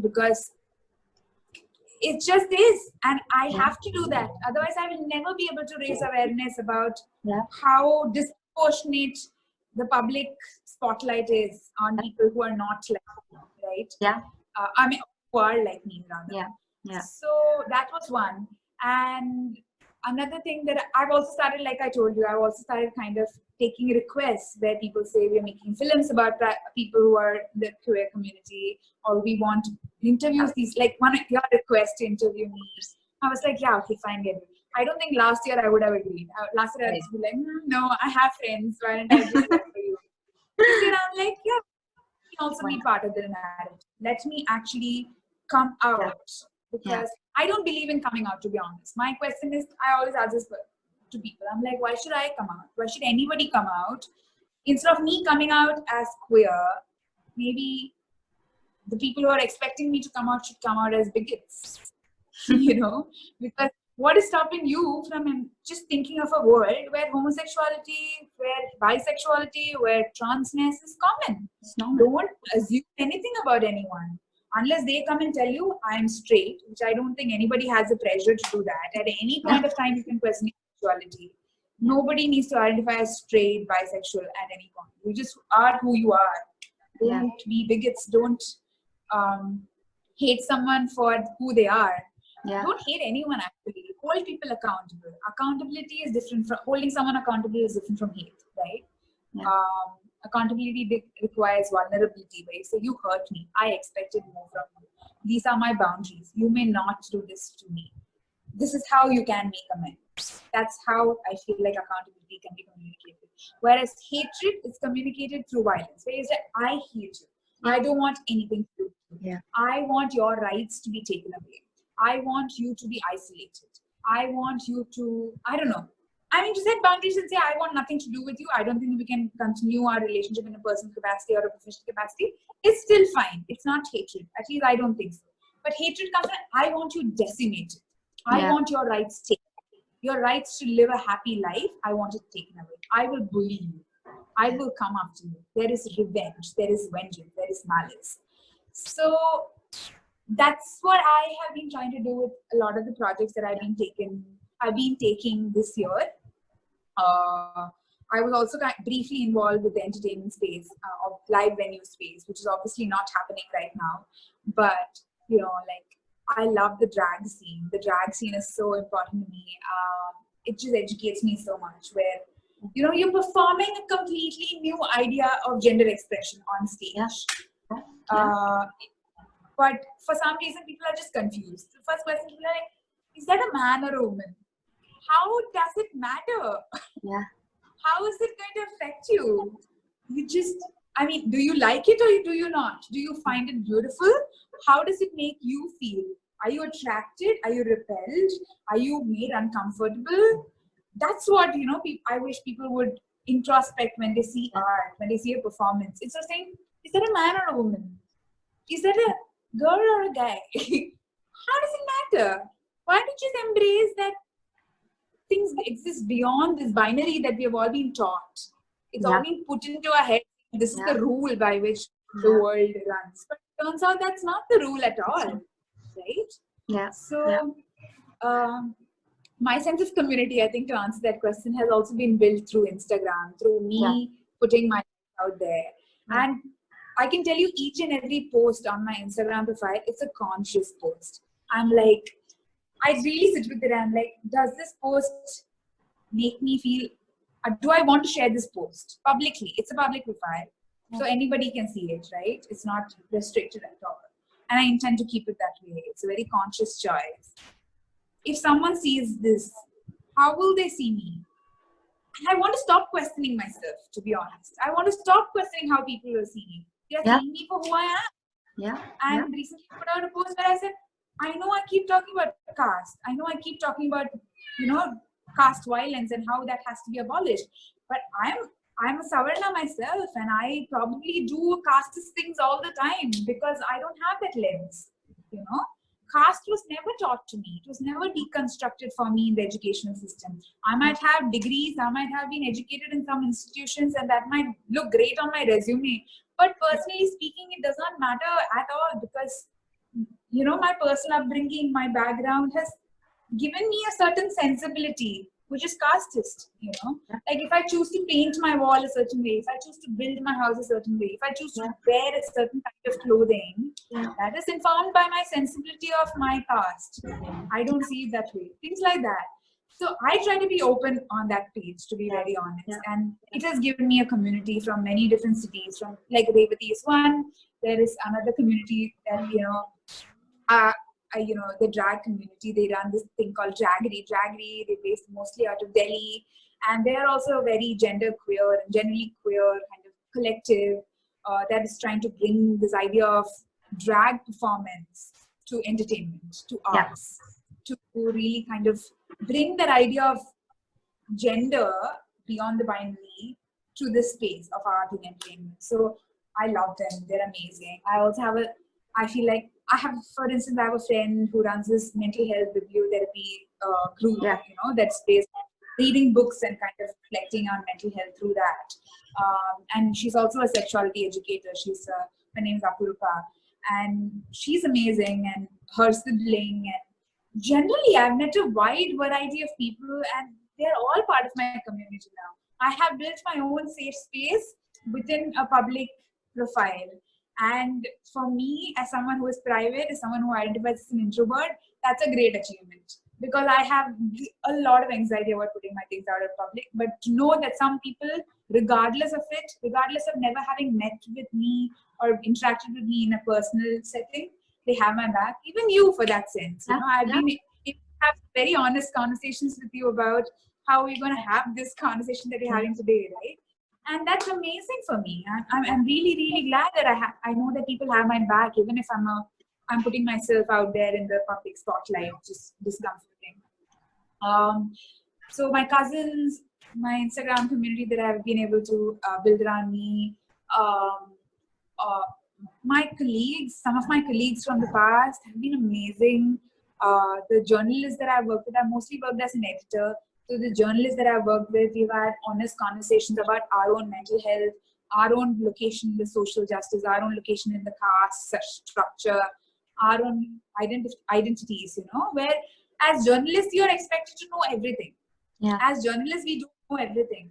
because it just is, and I have to do that. Otherwise, I will never be able to raise awareness about how disproportionate the public spotlight is on people who are not like me, right? I mean, who are like me, rather. So that was one. And another thing that I've also started, like I told you, I've also started kind of taking requests where people say we're making films about people who are in the queer community, or we want interviews. These, like one of your requests to interview me. I was like, yeah, okay, fine, get it. I don't think last year I would have agreed. Last year I would be like, no, I have friends. Why don't I do that for you? This year I'm like, yeah, you can also be part of the narrative. Let me actually come out, because I don't believe in coming out, to be honest. My question is, I always ask this to people. I'm like, why should I come out? Why should anybody come out? Instead of me coming out as queer, maybe the people who are expecting me to come out should come out as bigots, you know? Because what is stopping you from just thinking of a world where homosexuality, where bisexuality, where transness is common? Don't assume anything about anyone. Unless they come and tell you, I'm straight, which I don't think anybody has the pressure to do that. At any point of time, you can question sexuality. Nobody needs to identify as straight, bisexual at any point. You just are who you are. Don't be bigots. Don't hate someone for who they are. Don't hate anyone, actually. Hold people accountable. Accountability is different from holding someone accountable is different from hate, right? Accountability requires vulnerability, where you say, you hurt me. I expected more from you. These are my boundaries. You may not do this to me. This is how you can make amends. That's how I feel like accountability can be communicated. Whereas hatred is communicated through violence, where you say, I hate you. I don't want anything to do with you. I want your rights to be taken away. I want you to be isolated. I want you to, I don't know. I mean, to set boundaries and say, I want nothing to do with you. I don't think we can continue our relationship in a personal capacity or a professional capacity. It's still fine. It's not hatred. At least I don't think so. But hatred comes from, I want you decimated. I want your rights taken. Your rights to live a happy life, I want it taken away. I will bully you. I will come after you. There is revenge. There is vengeance. There is malice. So that's what I have been trying to do with a lot of the projects that I've been taking this year. I was also briefly involved with the entertainment space, of live venue space, which is obviously not happening right now. But, you know, like, I love the drag scene. The drag scene is so important to me. It just educates me so much, where, you know, you're performing a completely new idea of gender expression on stage. But for some reason, people are just confused. The first question, people are like, is that a man or a woman? How does it matter? How is it going to affect you? You just, I mean, do you like it or do you not? Do you find it beautiful? How does it make you feel? Are you attracted? Are you repelled? Are you made uncomfortable? That's what, you know, I wish people would introspect when they see art, when they see a performance. It's just saying, is that a man or a woman? Is that a girl or a guy? How does it matter? Why don't you just embrace that things exist beyond this binary that we have all been taught? It's all been put into our head. This is the rule by which the world runs. But it turns out that's not the rule at all, right? So my sense of community, I think, to answer that question, has also been built through Instagram, through me putting myself out there. And I can tell you, each and every post on my Instagram profile, it's a conscious post. I'm like, I really sit with it. I'm like, does this post make me feel, do I want to share this post publicly? It's a public profile, so anybody can see it, right? It's not restricted at all. And I intend to keep it that way. It's a very conscious choice. If someone sees this, how will they see me? And I want to stop questioning myself, to be honest. I want to stop questioning how people will see me. They are seeing me for who I am. And recently I put out a post where I said, I know I keep talking about caste. I know I keep talking about, you know, caste violence and how that has to be abolished. But I'm a Savarna myself, and I probably do casteist things all the time because I don't have that lens, you know. Caste was never taught to me. It was never deconstructed for me in the educational system. I might have degrees, I might have been educated in some institutions, and that might look great on my resume. But personally speaking, it does not matter at all, because my personal upbringing, my background has given me a certain sensibility, which is casteist, Like if I choose to paint my wall a certain way, if I choose to build my house a certain way, if I choose to wear a certain kind of clothing, that is informed by my sensibility of my caste. I don't see it that way. Things like that. So I try to be open on that page, to be very honest. And it has given me a community from many different cities. From like Revati is one. There is another community that the drag community. They run this thing called Draggery. Draggery, they're based mostly out of Delhi, and they are also a very gender queer and generally queer kind of collective that is trying to bring this idea of drag performance to entertainment, to arts, to really kind of bring that idea of gender beyond the binary to the space of art and entertainment. So I love them. They're amazing. I also have for instance, I have a friend who runs this mental health bibliotherapy group, that's based on reading books and kind of reflecting on mental health through that. And she's also a sexuality educator. Her name is Apurupa, and she's amazing, and her sibling. And generally, I've met a wide variety of people, and they're all part of my community now. I have built my own safe space within a public profile. And for me, as someone who is private, as someone who identifies as an introvert, that's a great achievement, because I have a lot of anxiety about putting my things out in public. But to know that some people, regardless of it, regardless of never having met with me or interacted with me in a personal setting, they have my back. Even you, for that sense. I've been able to have very honest conversations with you about how we're going to have this conversation that we're having today, right? And that's amazing for me. I'm really, really glad that I know that people have my back, even if I'm putting myself out there in the public spotlight, just discomforting. So my cousins, my Instagram community that I've been able to build around me, my colleagues, some of my colleagues from the past have been amazing. The journalists that I've worked with, I've mostly worked as an editor. So the journalists that I've worked with, we've had honest conversations about our own mental health, our own location in the social justice, our own location in the caste structure, our own identities, where as journalists, you're expected to know everything. As journalists, we don't know everything.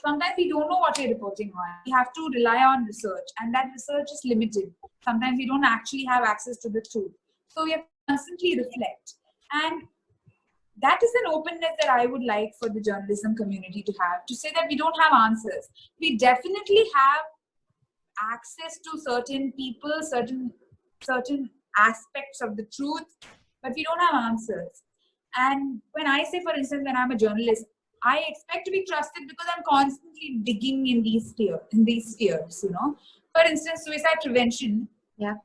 Sometimes we don't know what we're reporting on. We have to rely on research, and that research is limited. Sometimes we don't actually have access to the truth. So we have to constantly reflect. And that is an openness that I would like for the journalism community to have, to say that we don't have answers. We definitely have access to certain people, certain aspects of the truth, but we don't have answers. And when I say, for instance, when I'm a journalist, I expect to be trusted because I'm constantly digging in these spheres, For instance, suicide prevention.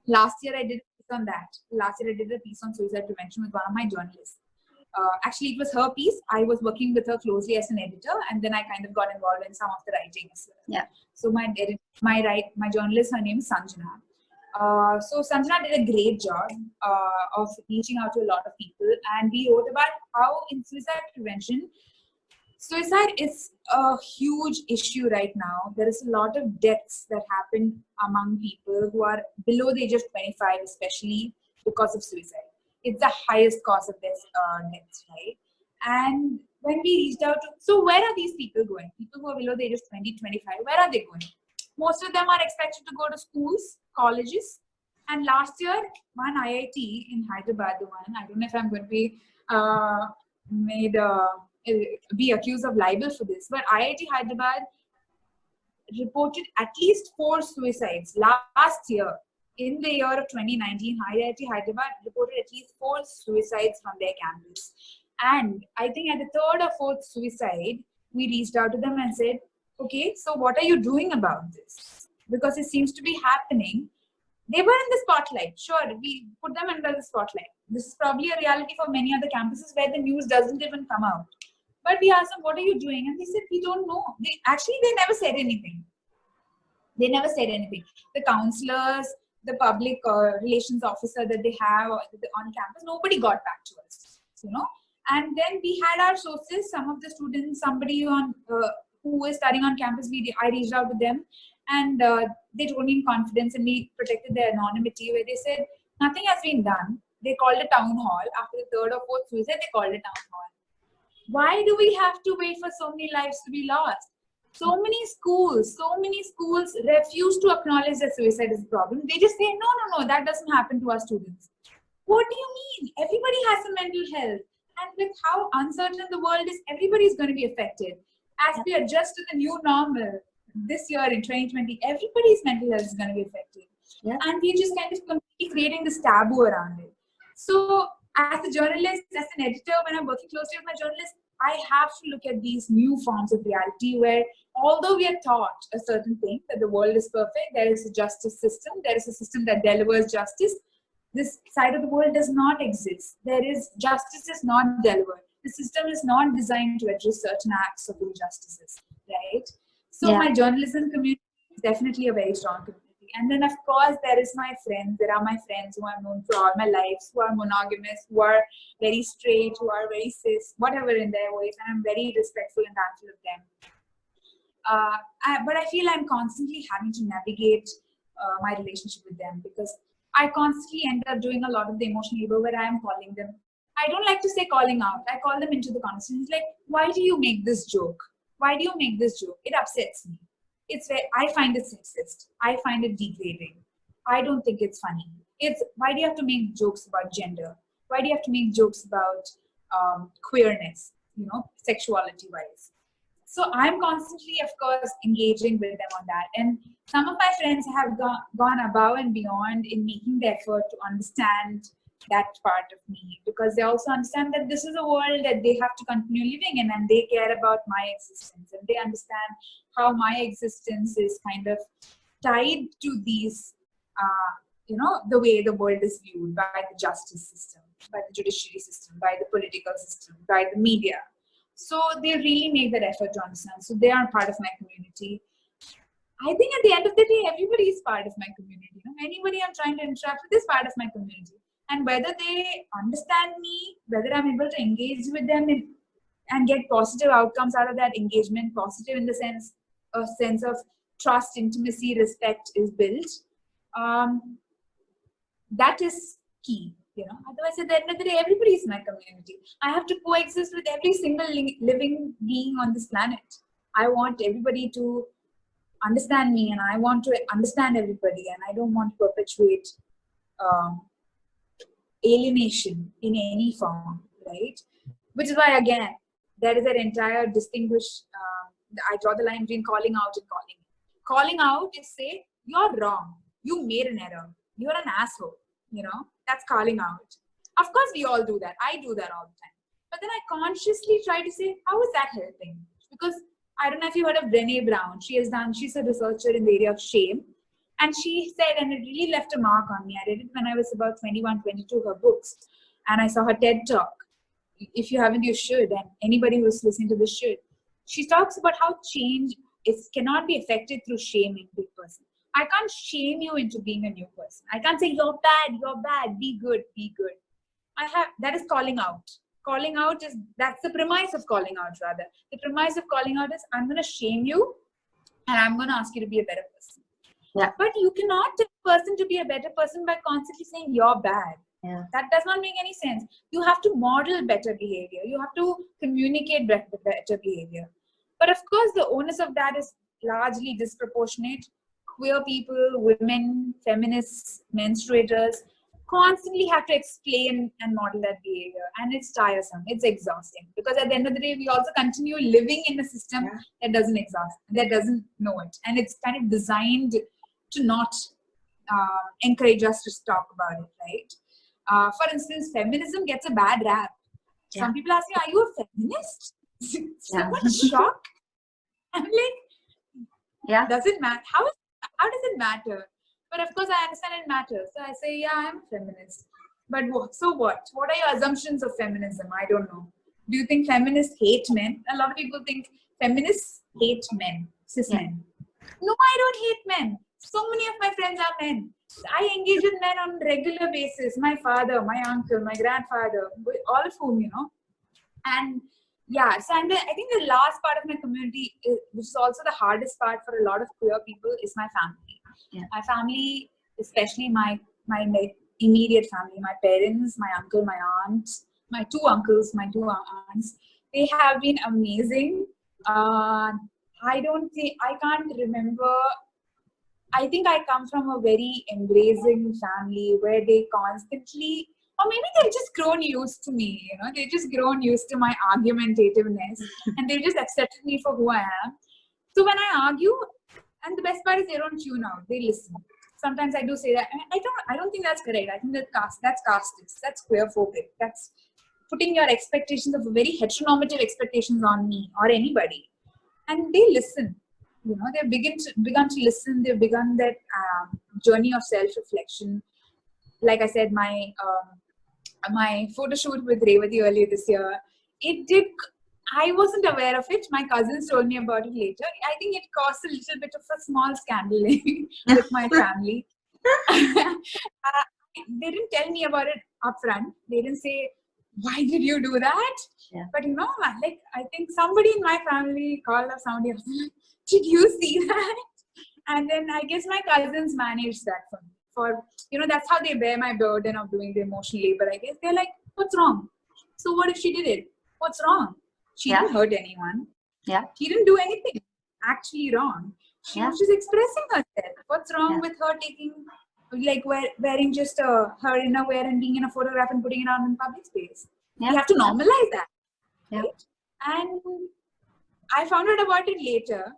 Last year I did a piece on that. Last year I did a piece on suicide prevention with one of my journalists. Actually, it was her piece. I was working with her closely as an editor, and then I kind of got involved in some of the writing as well. So my journalist, her name is Sanjana. So Sanjana did a great job of reaching out to a lot of people, and we wrote about how in suicide prevention, suicide is a huge issue right now. There is a lot of deaths that happen among people who are below the age of 25, especially because of suicide. It's the highest cause of deaths, right? And when we reached out to, so where are these people going? People who are below the age of 20, 25, where are they going? Most of them are expected to go to schools, colleges. And last year, one IIT in Hyderabad, I don't know if I'm going to be be accused of libel for this, but IIT Hyderabad reported at least 4 suicides last year. In the year of 2019, IIT Hyderabad reported at least 4 suicides from their campus. And I think at the 3rd or 4th suicide, we reached out to them and said, okay, so what are you doing about this? Because it seems to be happening. They were in the spotlight. Sure, we put them under the spotlight. This is probably a reality for many other campuses where the news doesn't even come out. But we asked them, what are you doing? And they said, we don't know. They never said anything. They never said anything. The counselors, the public relations officer that they have on campus, nobody got back to us, And then we had our sources, some of the students, somebody who is studying on campus, I reached out to them, and they told me in confidence, and we protected their anonymity, where they said, Nothing has been done. They called a town hall. After the third or fourth suicide, they called a town hall. Why do we have to wait for so many lives to be lost? So many schools refuse to acknowledge that suicide is a problem. They just say, no, that doesn't happen to our students. What do you mean? Everybody has a mental health. And with how uncertain the world is, everybody is going to be affected. As we adjust to the new normal this year in 2020, everybody's mental health is going to be affected. Yeah. And we're just kind of completely creating this taboo around it. So as a journalist, as an editor, when I'm working closely with my journalists, I have to look at these new forms of reality where, although we are taught a certain thing, that the world is perfect, there is a justice system, there is a system that delivers justice, this side of the world does not exist. Justice is not delivered. The system is not designed to address certain acts of injustices, right? So my journalism community is definitely a very strong community. And then, of course, there are my friends who I've known for all my lives, who are monogamous, who are very straight, who are very cis, whatever in their ways, and I'm very respectful and thankful of them. But I feel I'm constantly having to navigate my relationship with them, because I constantly end up doing a lot of the emotional labor where I am calling them. I don't like to say calling out. I call them into the conversation. It's like, why do you make this joke? Why do you make this joke? It upsets me. I find it sexist. I find it degrading. I don't think it's funny. Why do you have to make jokes about gender? Why do you have to make jokes about queerness, sexuality wise? So I'm constantly, of course, engaging with them on that. And some of my friends have gone above and beyond in making the effort to understand that part of me, because they also understand that this is a world that they have to continue living in, and they care about my existence, and they understand how my existence is kind of tied to these, the way the world is viewed by the justice system, by the judiciary system, by the political system, by the media. So they really make that effort to understand. So they are part of my community. I think at the end of the day, everybody is part of my community. Anybody I'm trying to interact with is part of my community. And whether they understand me, whether I'm able to engage with them and get positive outcomes out of that engagement, positive in the sense of trust, intimacy, respect is built, that is key. Otherwise, at the end of the day, everybody is my community. I have to coexist with every single living being on this planet. I want everybody to understand me, and I want to understand everybody, and I don't want to perpetuate alienation in any form, right? Which is why, again, there is an entire distinguished, I draw the line between calling out and calling in. Calling out is say, you're wrong, you made an error, you're an asshole, that's calling out. Of course, we all do that. I do that all the time. But then I consciously try to say, how is that helping? Because I don't know if you heard of Brené Brown. She's a researcher in the area of shame. And she said, and it really left a mark on me. I read it when I was about 21, 22, her books. And I saw her TED Talk. If you haven't, you should. And anybody who's listening to this should. She talks about how change cannot be affected through shaming a big person. I can't shame you into being a new person. I can't say, you're bad, be good. That is calling out. Calling out that's the premise of calling out, rather. The premise of calling out is, I'm going to shame you and I'm going to ask you to be a better person. Yeah. But you cannot tell a person to be a better person by constantly saying you're bad. Yeah. That does not make any sense. You have to model better behavior. You have to communicate better behavior. But of course, the onus of that is largely disproportionate. Queer people, women, feminists, menstruators constantly have to explain and model that behavior. And it's tiresome. It's exhausting. Because at the end of the day, we also continue living in a system that doesn't exhaust, that doesn't know it. And it's kind of designed to not encourage us to talk about it, right? For instance, feminism gets a bad rap. Yeah. Some people ask me, are you a feminist? So much shock. I'm like, does it matter? How does it matter? But of course, I understand it matters. So I say, yeah, I'm a feminist. But so what? What are your assumptions of feminism? I don't know. Do you think feminists hate men? A lot of people think feminists hate men, cis men. No, I don't hate men. So many of my friends are men. I engage with men on a regular basis. My father, my uncle, my grandfather, all of whom, And yeah, so I think the last part of my community, which is also the hardest part for a lot of queer people, is my family. Yeah. My family, especially my immediate family, my parents, my uncle, my aunt, my two uncles, my two aunts, they have been amazing. I can't remember. I think I come from a very embracing family where they constantly, or maybe they've just grown used to me, you know, they've just grown used to my argumentativeness and they just accepted me for who I am. So when I argue, and the best part is they don't tune out, they listen. Sometimes I do say that, I don't think that's correct. I think that's casteist, that's queerphobic, that's putting your expectations of very heteronormative expectations on me or anybody. And they listen. You know, they've begun to listen. They've begun that journey of self-reflection. Like I said, my photo shoot with Revati earlier this year, I wasn't aware of it. My cousins told me about it later. I think it caused a little bit of a small scandal with my family. They didn't tell me about it upfront. They didn't say, why did you do that? Yeah. But you know, like, I think somebody in my family called up somebody else, did you see that? And then I guess my cousins managed that for me. For, you know, that's how they bear my burden of doing the emotional labor. I guess they're like, what's wrong? So what if she did it? What's wrong? She didn't hurt anyone. Yeah. She didn't do anything actually wrong. She was just expressing herself. What's wrong with her taking, like, wearing just her innerwear and being in a photograph and putting it on in public space? You have to normalize that. Right? And I found out about it later.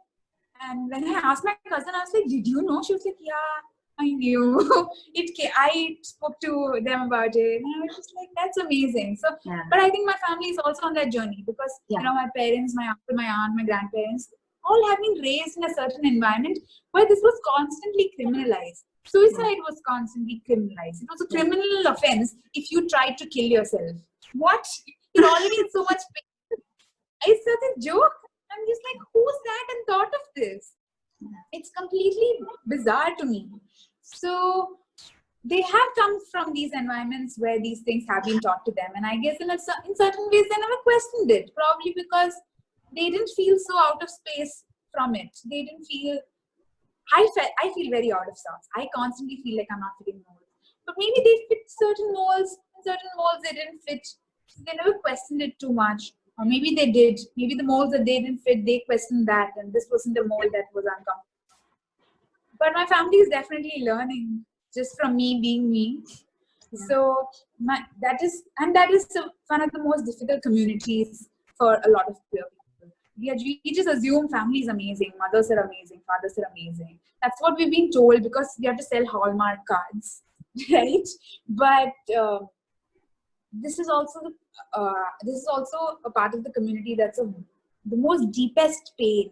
And when I asked my cousin, I was like, did you know? She was like, yeah, I knew. I spoke to them about it. And I was just like, that's amazing. So, but I think my family is also on that journey because, you know, my parents, my uncle, my aunt, my grandparents, all have been raised in a certain environment where this was constantly criminalized. Suicide was constantly criminalized. It was a criminal offense if you tried to kill yourself. What? You're already in so much pain. It's such a joke. I'm just like, who's that and thought of this? It's completely bizarre to me. So they have come from these environments where these things have been taught to them. And I guess in certain ways, they never questioned it. Probably because they didn't feel so out of space from it. They didn't feel, I feel very out of sorts. I constantly feel like I'm not fitting molds. But maybe they fit certain molds. In certain molds they didn't fit. So they never questioned it too much. Or maybe they did. Maybe the molds that they didn't fit, they questioned that. And this wasn't the mold that was uncomfortable. But my family is definitely learning just from me being me. So that is one of the most difficult communities for a lot of queer people. We just assume family is amazing, mothers are amazing, fathers are amazing. That's what we've been told because we have to sell Hallmark cards, right? But this is also a part of the community that's the most deepest pain.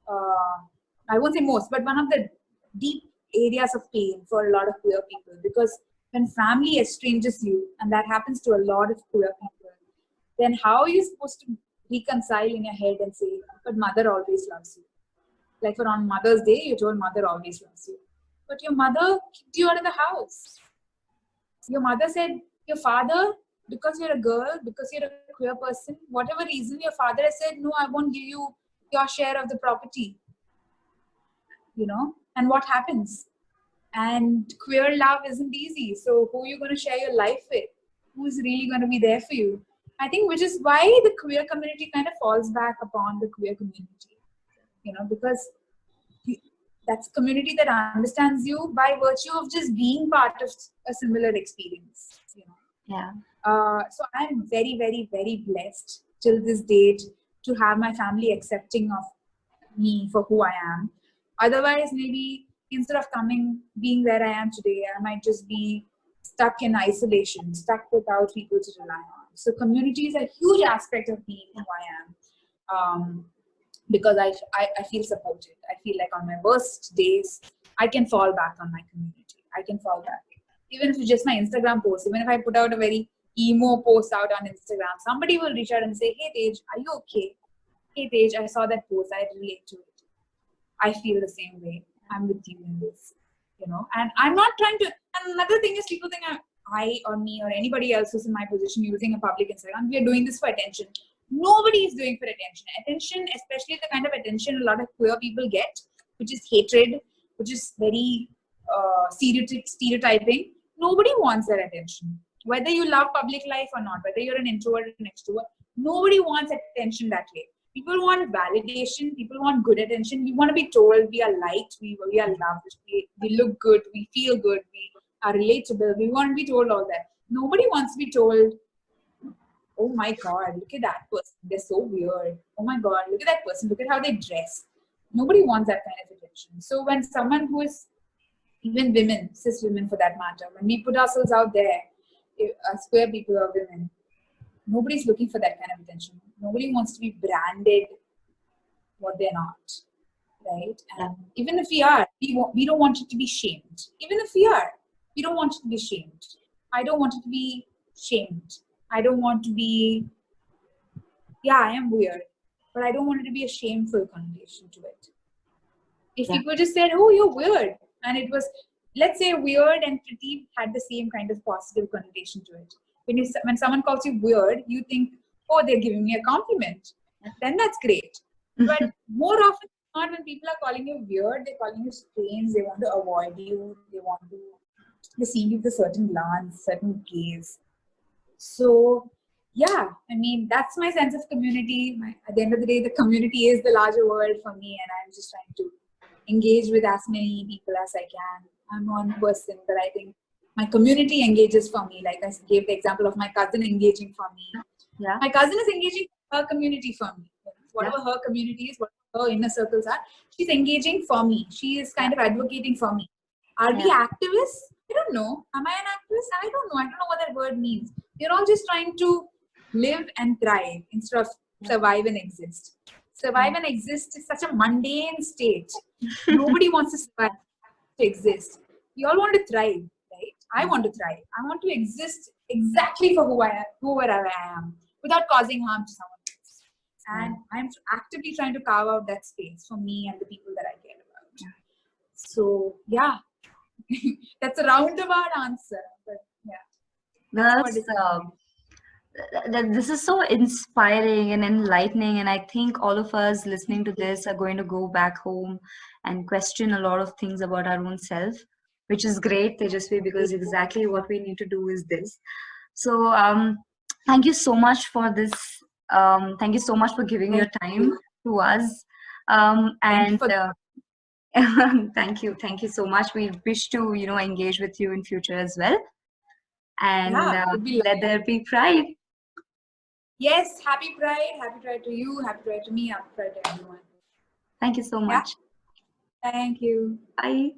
I won't say most, but one of the deep areas of pain for a lot of queer people, because when family estranges you, and that happens to a lot of queer people, then how are you supposed to reconcile in your head and say, but mother always loves you? Like for on Mother's Day, you told mother always loves you. But your mother kicked you out of the house. Your mother said, your father, because you're a girl, because you're a queer person, whatever reason, your father has said, no, I won't give you your share of the property. You know, and what happens? And queer love isn't easy. So who are you going to share your life with? Who's really going to be there for you? I think which is why the queer community kind of falls back upon the queer community. You know, because that's a community that understands you by virtue of just being part of a similar experience. You know? So I'm very, very, very blessed till this date to have my family accepting of me for who I am. Otherwise, maybe instead of being where I am today, I might just be stuck in isolation, stuck without people to rely on. So community is a huge aspect of being who I am, because I feel supported. I feel like on my worst days, I can fall back on my community. I can fall back. Even if it's just my Instagram post, even if I put out a very emo post out on Instagram, somebody will reach out and say, hey Tej, are you okay? Hey Tej, I saw that post, I relate to it. I feel the same way. I'm with you in this, you know. And I'm not trying to. And another thing is, people think I or me or anybody else who's in my position using a public Instagram, we are doing this for attention. Nobody is doing for attention. Attention, especially the kind of attention a lot of queer people get, which is hatred, which is very stereotyping. Nobody wants that attention. Whether you love public life or not, whether you're an introvert or an extrovert, nobody wants attention that way. People want validation. People want good attention. We want to be told we are liked, we are loved, we look good, we feel good, we are relatable. We want to be told all that. Nobody wants to be told, oh my God, look at that person. They're so weird. Oh my God, look at that person. Look at how they dress. Nobody wants that kind of attention. So when someone who is, even women, cis women for that matter, when we put ourselves out there, as queer people or women, nobody's looking for that kind of attention. Nobody wants to be branded what they're not, right? And even if we are, we don't want it to be shamed. Even if we are, we don't want it to be shamed. I don't want it to be shamed. I don't want to be, yeah, I am weird, but I don't want it to be a shameful connotation to it. If people just said, oh, you're weird, and it was, let's say weird and pretty had the same kind of positive connotation to it. When someone calls you weird, you think, oh, they're giving me a compliment. Then that's great. But more often than not, when people are calling you weird, they're calling you strange, they want to avoid you, they see you with a certain glance, certain gaze. So, yeah, I mean, that's my sense of community. At the end of the day, the community is the larger world for me, and I'm just trying to engage with as many people as I can. I'm one person, but I think my community engages for me. Like I gave the example of my cousin engaging for me. Yeah. My cousin is engaging her community for me. Whatever her community is, whatever her inner circles are, she's engaging for me. She is kind of advocating for me. Are we activists? I don't know. Am I an activist? I don't know. I don't know what that word means. We're all just trying to live and thrive instead of survive and exist. Survive and exist is such a mundane state. Nobody wants to survive to exist. We all want to thrive, right? I want to thrive. I want to exist exactly for whoever I am, without causing harm to someone else. And I'm actively trying to carve out that space for me and the people that I care about. So, yeah, that's a roundabout answer. But yeah. This is so inspiring and enlightening, and I think all of us listening to this are going to go back home and question a lot of things about our own self, which is great, Tejasvi, because exactly what we need to do is this. So thank you so much for this. Thank you so much for giving your time to us. And thank you so much. We wish to engage with you in future as well. And let there be pride. Yes, happy Pride to you, happy Pride to me, happy Pride to everyone. Thank you so much. Thank you. Bye.